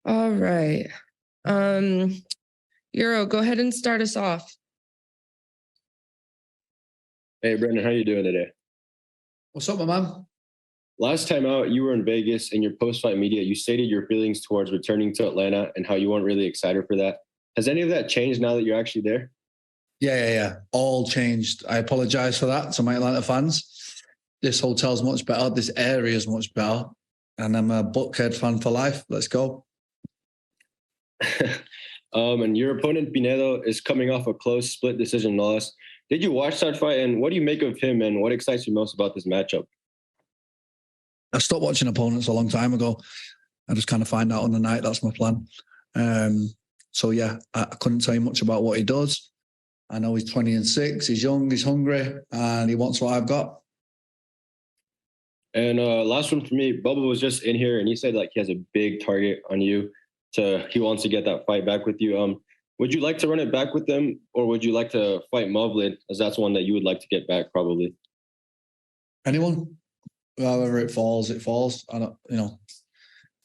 All right. Euro, go ahead and start us off. Hey, Brendan, how you doing today? What's up, my man? Last time out, you were in Vegas. In your post-fight media, you stated your feelings towards returning to Atlanta and how you weren't really excited for that. Has any of that changed now that you're actually there? Yeah. All changed. I apologize for that to my Atlanta fans. This hotel's much better. This area is much better. And I'm a Buckhead fan for life. Let's go. And your opponent, Pinedo, is coming off a close split decision loss. Did you watch that fight, and what do you make of him, and what excites you most about this matchup? I stopped watching opponents a long time ago. I just kind of find out on the night. That's my plan. So, yeah, I couldn't tell you much about what he does. I know he's 20-6. He's young, he's hungry, and he wants what I've got. And last one for me, Bubba was just in here, and he said like he has a big target on you. He wants to get that fight back with you. Would you like to run it back with them, or would you like to fight Mavlid, as that's one that you would like to get back probably? Anyone? However it falls, it falls. I don't, I've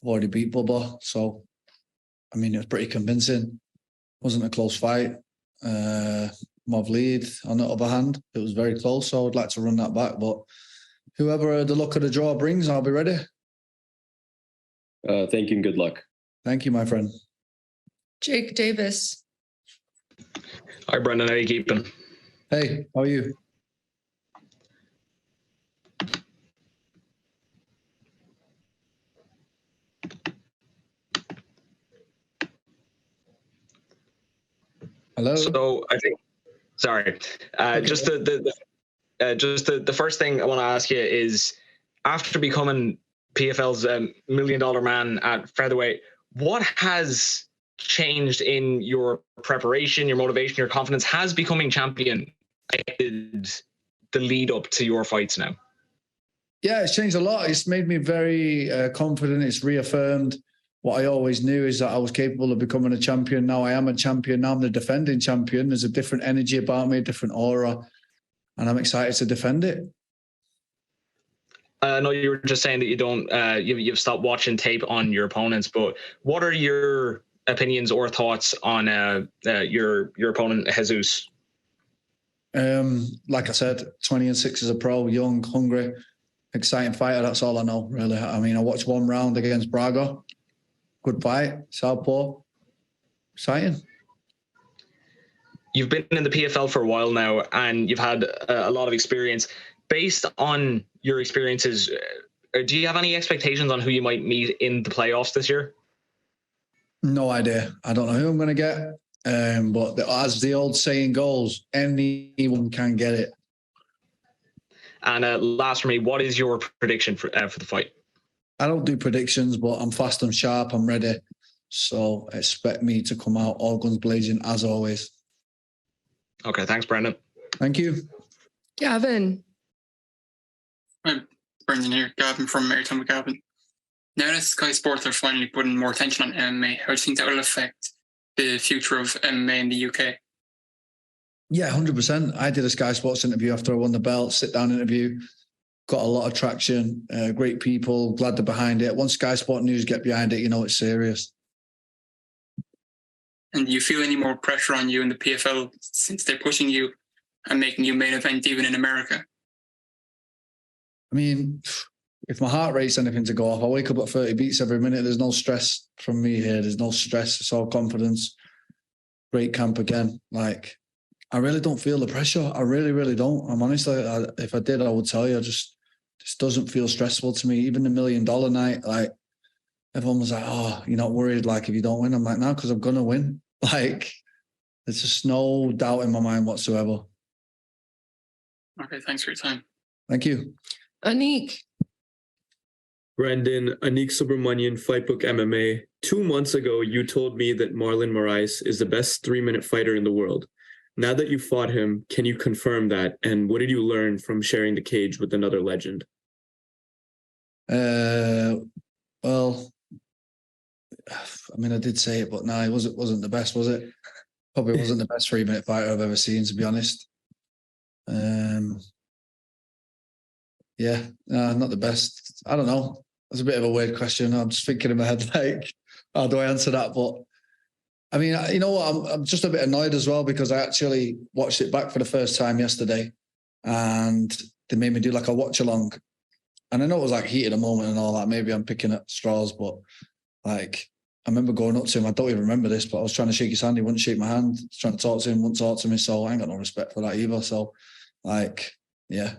already beat Bubba, so I mean, it was pretty convincing. It wasn't a close fight. Mavlid, on the other hand, it was very close, so I'd like to run that back. But whoever the luck of the draw brings, I'll be ready. Thank you and good luck. Thank you, my friend. Jake Davis. Hi, Brendan. How are you keeping? Hey, how are you? Hello. So I think, sorry, okay. Just the first thing I want to ask you is, after becoming PFL's $1 million man at featherweight, what has changed in your preparation, your motivation, your confidence? Has becoming champion affected the lead up to your fights now? Yeah, it's changed a lot. It's made me very confident. It's reaffirmed what I always knew, is that I was capable of becoming a champion. Now I am a champion. Now I'm the defending champion. There's a different energy about me, a different aura, and I'm excited to defend it. I know you were just saying that you don't, you've stopped watching tape on your opponents, but what are your opinions or thoughts on your opponent, Jesus? Like I said, 20-6 as a pro, young, hungry, exciting fighter. That's all I know, really. I mean, I watched one round against Braga. Good fight, southpaw, exciting. You've been in the PFL for a while now, and you've had a lot of experience. Based on your experiences, do you have any expectations on who you might meet in the playoffs this year? No idea. I don't know who I'm going to get. But as the old saying goes, anyone can get it. And last for me, what is your prediction for the fight? I don't do predictions, but I'm fast, I'm sharp, I'm ready. So expect me to come out all guns blazing as always. Okay, thanks, Brendan. Thank you. Gavin. Hi, Brendan here. Gavin from Maritime with Gavin. Now that Sky Sports are finally putting more attention on MMA, how do you think that will affect the future of MMA in the UK? Yeah, 100%. I did a Sky Sports interview after I won the belt, sit-down interview. Got a lot of traction, great people, glad they're behind it. Once Sky Sport News get behind it, you know it's serious. And do you feel any more pressure on you in the PFL since they're pushing you and making you main event even in America? I mean, if my heart rate's anything to go off, I wake up at 30 beats every minute. There's no stress from me here. There's no stress. It's all confidence. Great camp again. Like, I really don't feel the pressure. I really, really don't. I'm honestly, if I did, I would tell you. This doesn't feel stressful to me. Even the $1 million night, like, everyone was like, oh, you're not worried, like, if you don't win? I'm like, no, because I'm going to win. Like, there's just no doubt in my mind whatsoever. Okay, thanks for your time. Thank you. Anik. Brendan, Anik Subramanian, Fightbook MMA. 2 months ago, you told me that Marlon Moraes is the best 3-minute fighter in the world. Now that you fought him, can you confirm that? And what did you learn from sharing the cage with another legend? Well, I mean, I did say it, but no, it wasn't the best, was it? Probably wasn't the best 3-minute fighter I've ever seen, to be honest. Yeah, no, not the best. I don't know. That's a bit of a weird question. I'm just thinking in my head, like, how do I answer that? But I mean, you know what? I'm just a bit annoyed as well because I actually watched it back for the first time yesterday, and they made me do like a watch along. And I know it was like heat at the moment and all that. Maybe I'm picking at straws, but like I remember going up to him. I don't even remember this, but I was trying to shake his hand. He wouldn't shake my hand. I was trying to talk to him, wouldn't talk to me. So I ain't got no respect for that either. So, like, yeah,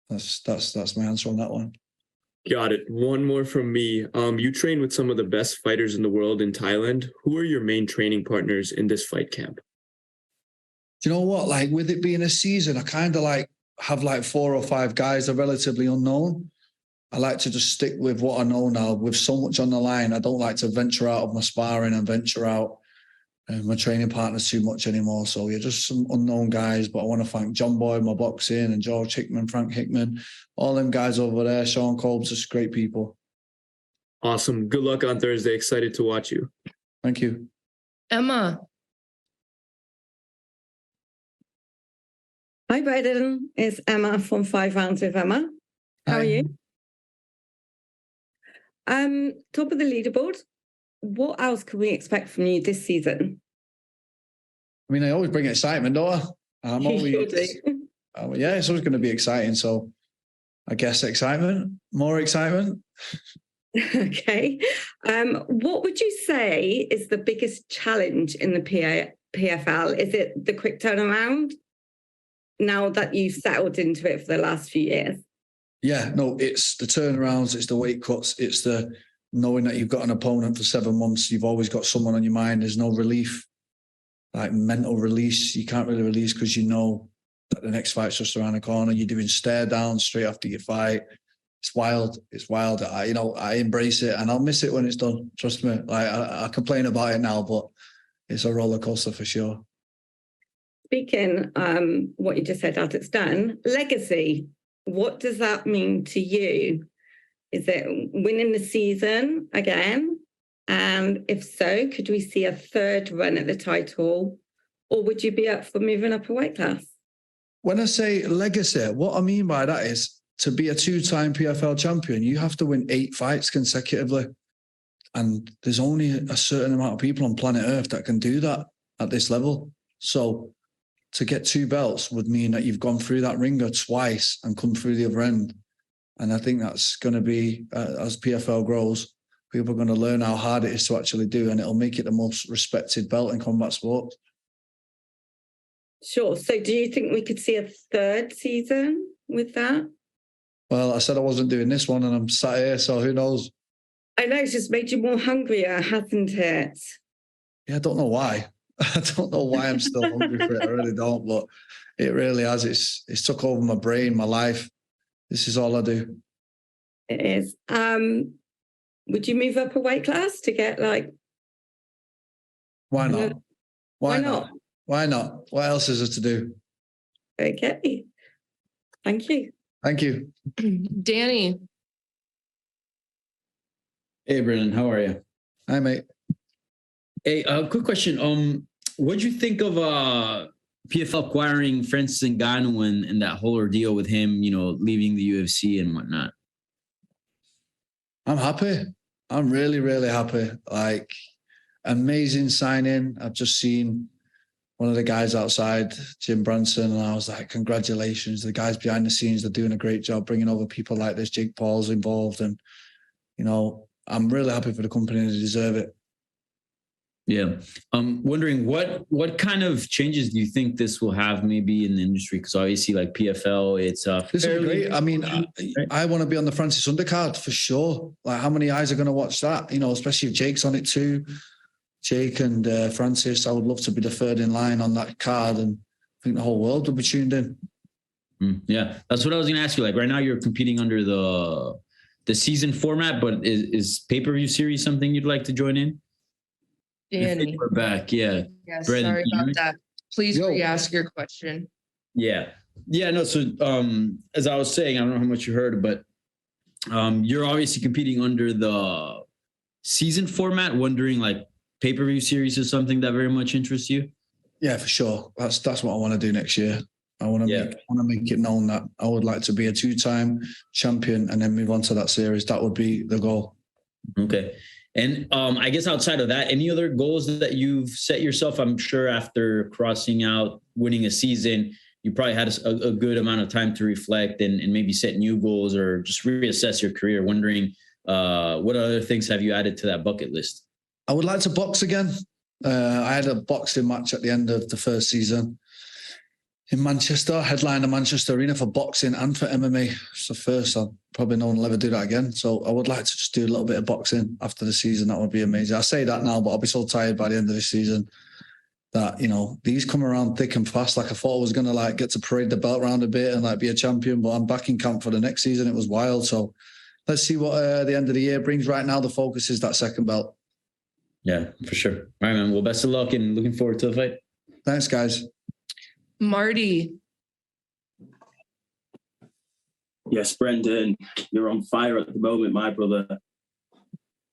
that's my answer on that one. Got it. One more from me. You train with some of the best fighters in the world in Thailand. Who are your main training partners in this fight camp? Do you know what? Like with it being a season, I kind of like have like 4 or 5 guys that are relatively unknown. I like to just stick with what I know now. With so much on the line, I don't like to venture out of my sparring and venture out my training partners too much anymore. So yeah, just some unknown guys. But I want to thank John Boyd, my boxing, and George Hickman, Frank Hickman, all them guys over there. Sean Colb's just great people. Awesome. Good luck on Thursday. Excited to watch you. Thank you. Emma. Hi, Braden. It's Emma from 5 Rounds with Emma. How are you? Top of the leaderboard. What else can we expect from you this season? I mean, I always bring excitement, don't I? I'm always, You sure do. yeah, it's always going to be exciting. So I guess excitement, more excitement. Okay. What would you say is the biggest challenge in the PFL? Is it the quick turnaround now that you've settled into it for the last few years? Yeah, no, it's the turnarounds, it's the weight cuts, it's the knowing that you've got an opponent for 7 months, you've always got someone on your mind. There's no relief, like mental release. You can't really release because you know that the next fight's just around the corner. You're doing stare downs straight after your fight. It's wild. It's wild. I embrace it and I'll miss it when it's done. Trust me. Like I complain about it now, but it's a roller coaster for sure. Speaking what you just said as it's done, legacy. What does that mean to you? Is it winning the season again? And if so, could we see a 3rd run at the title? Or would you be up for moving up a weight class? When I say legacy, what I mean by that is to be a 2-time PFL champion, you have to win 8 fights consecutively. And there's only a certain amount of people on planet Earth that can do that at this level. So to get 2 belts would mean that you've gone through that ringer twice and come through the other end. And I think that's going to be, as PFL grows, people are going to learn how hard it is to actually do, and it'll make it the most respected belt in combat sports. Sure. So do you think we could see a 3rd season with that? Well, I said I wasn't doing this one and I'm sat here, so who knows? I know, it's just made you more hungrier, hasn't it? Yeah, I don't know why. I don't know why I'm still hungry for it. I really don't, but it really has. It's took over my brain, my life. This is all I do. It is. Would you move up a weight class to get like... Why not? Why not? Why not? What else is there to do? Okay. Thank you. Thank you. Danny. Hey, Brennan, how are you? Hi, mate. Hey, quick question. What did you think of PFL acquiring Francis Ngannou and that whole ordeal with him, leaving the UFC and whatnot? I'm happy. I'm really, really happy. Like, amazing signing. I've just seen one of the guys outside, Jim Branson, and I was like, congratulations. The guys behind the scenes, they're doing a great job bringing over people like this. Jake Paul's involved. And, I'm really happy for the company and they deserve it. Yeah. I'm wondering what kind of changes do you think this will have maybe in the industry? Because obviously like PFL, it's this is great. I mean, I want to be on the Francis undercard for sure. Like how many eyes are going to watch that? Especially if Jake's on it too. Jake and Francis, I would love to be the 3rd in line on that card. And I think the whole world will be tuned in. Yeah. That's what I was going to ask you. Like right now you're competing under the season format, but is pay-per-view series something you'd like to join in? Danny. We're back. Yeah. Yes, Brendan, sorry about that. Please re-ask your question. Yeah. No. So, as I was saying, I don't know how much you heard, but you're obviously competing under the season format. Wondering, like, pay-per-view series is something that very much interests you. Yeah, for sure. That's what I want to do next year. I want to make it known that I would like to be a 2-time champion and then move on to that series. That would be the goal. Okay. And I guess outside of that, any other goals that you've set yourself? I'm sure after crossing out winning a season, you probably had a good amount of time to reflect and maybe set new goals or just reassess your career. Wondering what other things have you added to that bucket list? I would like to box again. I had a boxing match at the end of the first season in Manchester, headlined the Manchester Arena for boxing and for MMA. It's the first. Probably no one will ever do that again. So I would like to just do a little bit of boxing after the season. That would be amazing. I say that now, but I'll be so tired by the end of the season that, you know, these come around thick and fast. Like I thought I was going to like get to parade the belt around a bit and like be a champion, but I'm back in camp for the next season. It was wild. So let's see what the end of the year brings. Right now, the focus is that second belt. Yeah, for sure. All right, man. Well, best of luck and looking forward to the fight. Thanks, guys. Marty. Yes, Brendan, you're on fire at the moment, my brother.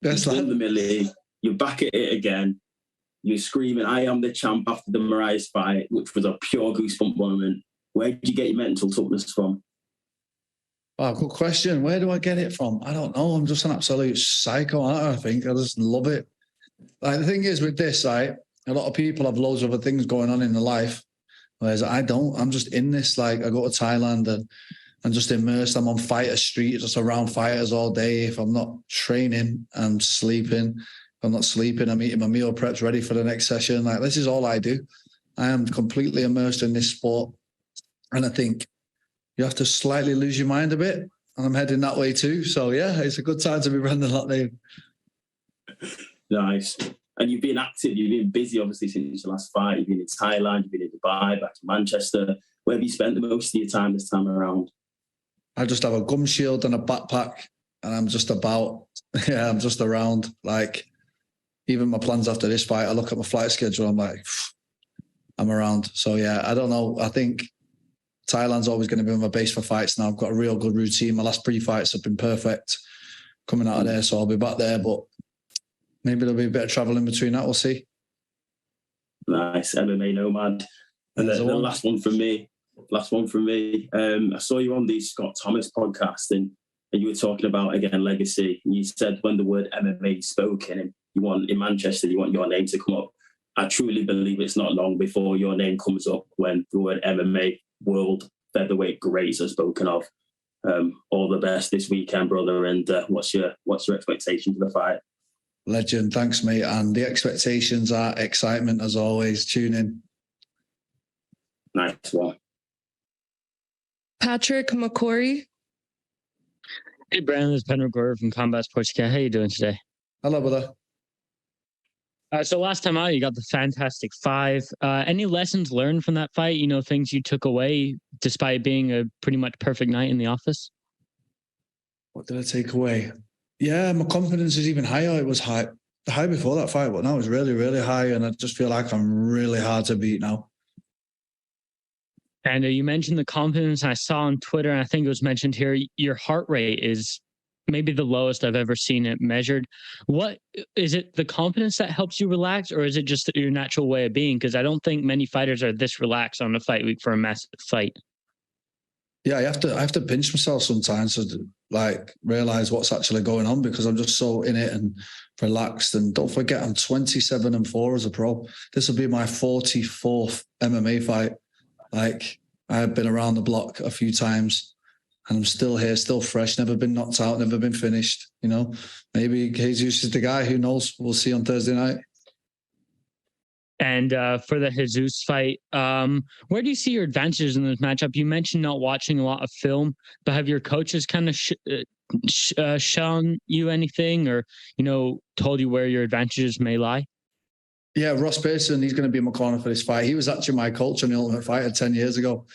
Yes, you won the Millie. You're back at it again. You're screaming, I am the champ after the Moraes fight, which was a pure goosebump moment. Where did you get your mental toughness from? Oh, good question. Where do I get it from? I don't know. I'm just an absolute psycho, I think. I just love it. Like, the thing is with this, right, a lot of people have loads of other things going on in their life, whereas I don't. I'm just in this. Like, I go to Thailand and I'm just immersed. I'm on Fighter Street, just around fighters all day. If I'm not training, I'm sleeping. If I'm not sleeping, I'm eating my meal preps ready for the next session. Like, this is all I do. I am completely immersed in this sport. And I think you have to slightly lose your mind a bit. And I'm heading that way too. So, yeah, it's a good time to be Brendan Loughnane. Nice. And you've been active. You've been busy, obviously, since your last fight. You've been in Thailand. You've been in Dubai, back to Manchester. Where have you spent the most of your time this time around? I just have a gum shield and a backpack. And I'm just about, I'm just around. Like, even my plans after this fight, I look at my flight schedule. I'm like, I'm around. So, yeah, I don't know. I think Thailand's always going to be my base for fights now. I've got a real good routine. My last pre-fights have been perfect coming out of there. So I'll be back there. But maybe there'll be a bit of travel in between that. We'll see. Nice. MMA nomad. And the last one from me. I saw you on the Scott Thomas podcast and you were talking about, again, legacy. And you said when the word MMA is spoken and you want in Manchester, you want your name to come up. I truly believe it's not long before your name comes up when the word MMA world featherweight greats are spoken of. All the best this weekend, brother. And what's your expectation for the fight? Legend. Thanks, mate. And the expectations are excitement as always. Tune in. Nice one. Patrick McCory. Hey, Brandon, this is Penn McCory from Combat Sports Cat. How you doing today? Hello, brother. So last time out, you got the Fantastic Five. Any lessons learned from that fight? You know, things you took away despite being a pretty much perfect night in the office? What did I take away? Yeah, my confidence is even higher. It was high before that fight, but now it's really, really high. And I just feel like I'm really hard to beat now. And you mentioned the confidence. I saw on Twitter, and I think it was mentioned here, your heart rate is maybe the lowest I've ever seen it measured. What is it, the confidence that helps you relax, or is it just your natural way of being? Because I don't think many fighters are this relaxed on a fight week for a massive fight. Yeah, I have to pinch myself sometimes to like realize what's actually going on because I'm just so in it and relaxed. And don't forget, I'm 27-4 as a pro. This will be my 44th MMA fight. Like, I've been around the block a few times and I'm still here, still fresh, never been knocked out, never been finished. You know, maybe Jesus is the guy. Who knows? We'll see on Thursday night. And for the Jesus fight, where do you see your advantages in this matchup? You mentioned not watching a lot of film, but have your coaches kind of shown you anything or, you know, told you where your advantages may lie? Yeah, Ross Pearson, he's going to be in my corner for this fight. He was actually my coach on The Ultimate Fighter 10 years ago.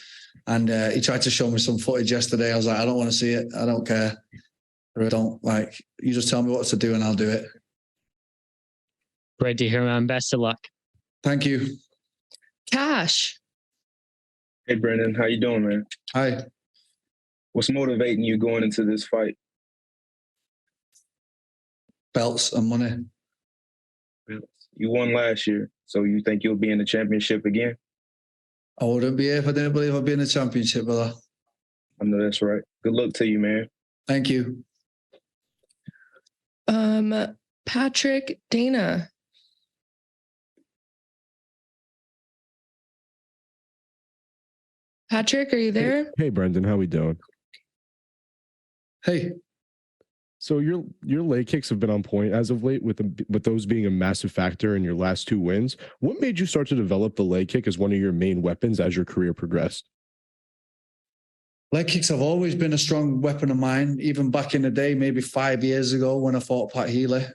And he tried to show me some footage yesterday. I was like, I don't want to see it. I don't care. I don't like, you just tell me what to do and I'll do it. Great to hear, man. Best of luck. Thank you. Cash. Hey, Brendan. How you doing, man? Hi. What's motivating you going into this fight? Belts and money. You won last year, so you think you'll be in the championship again? I wouldn't be here if I didn't believe I'd be in the championship, brother. I know that's right. Good luck to you, man. Thank you. Patrick Dana. Patrick, are you there? Hey, Brendan, how we doing? Hey, So your leg kicks have been on point as of late, with those being a massive factor in your last 2 wins. What made you start to develop the leg kick as one of your main weapons as your career progressed? leg kicks have always been a strong weapon of mine, even back in the day, maybe 5 years ago when I fought Pat Healy.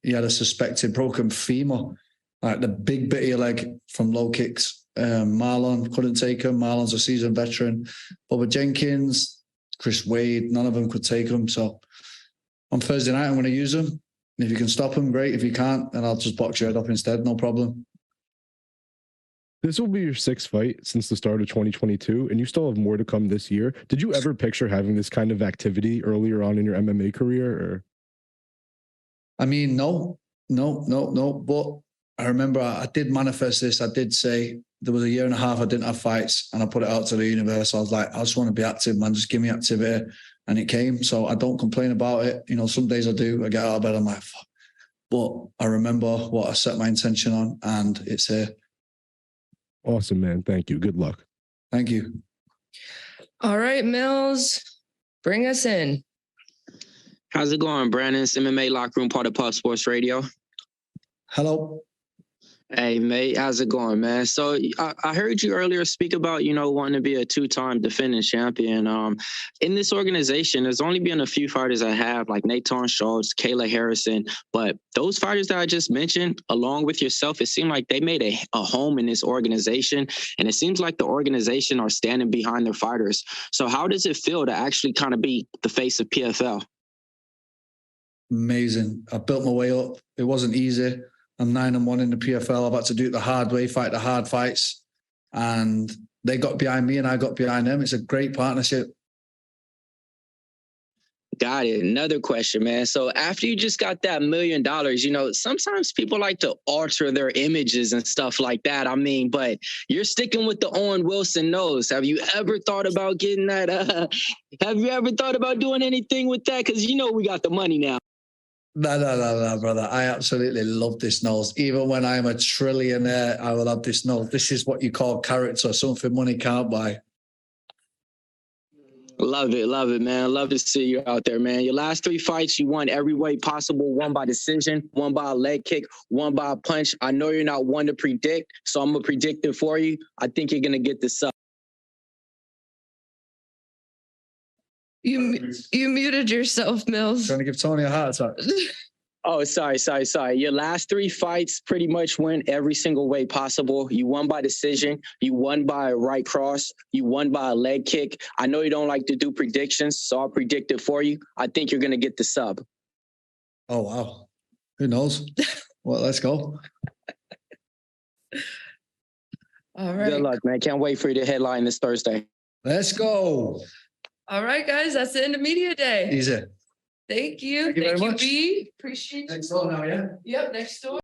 He had a suspected broken femur, like the big bit of your leg from low kicks. Marlon couldn't take him. Marlon's a seasoned veteran. Bubba Jenkins, Chris Wade, none of them could take him. So on Thursday night, I'm going to use them. If you can stop him, great. If you can't, then I'll just box your head up instead. No problem. This will be your 6th fight since the start of 2022, and you still have more to come this year. Did you ever picture having this kind of activity earlier on in your MMA career? Or? I mean, no. But I remember I did manifest this. I did say there was a year and a half I didn't have fights, and I put it out to the universe. I was like, I just want to be active, man. Just give me activity. And it came. So I don't complain about it. You know, some days I do. I get out of bed, I'm like, fuck. But I remember what I set my intention on, and it's here. Awesome, man. Thank you. Good luck. Thank you. All right, Mills, bring us in. How's it going, Brandon? It's MMA Locker Room, part of Puff Sports Radio. Hello. Hey, mate. How's it going, man? So I heard you earlier speak about, wanting to be a 2-time defending champion. In this organization, there's only been a few fighters I have, like Nathan Schultz, Kayla Harrison. But those fighters that I just mentioned, along with yourself, it seemed like they made a home in this organization. And it seems like the organization are standing behind their fighters. So how does it feel to actually kind of be the face of PFL? Amazing. I built my way up. It wasn't easy. I'm 9-1 in the PFL. I've had to do it the hard way, fight the hard fights. And they got behind me and I got behind them. It's a great partnership. Got it. Another question, man. So after you just got that $1 million, sometimes people like to alter their images and stuff like that. I mean, but you're sticking with the Owen Wilson nose. Have you ever thought about getting that? Have you ever thought about doing anything with that? Because we got the money now. No, brother. I absolutely love this nose. Even when I'm a trillionaire, I will have this nose. This is what you call character, something money can't buy. Love it, man. Love to see you out there, man. Your last 3 fights, you won every way possible. 1 by decision, 1 by a leg kick, 1 by a punch. I know you're not one to predict, so I'm going to predict it for you. I think you're going to get this up. You muted yourself, Mills. Trying to give Tony a heart attack. Oh, sorry. Your last 3 fights pretty much went every single way possible. You won by decision. You won by a right cross. You won by a leg kick. I know you don't like to do predictions, so I'll predict it for you. I think you're going to get the sub. Oh, wow. Who knows? Well, let's go. All right. Good luck, man. Can't wait for you to headline this Thursday. Let's go. All right, guys. That's the end of Media Day. Easy. Thank you. Thank you very much. B. Appreciate you. Next door now, yeah? Yep, next door.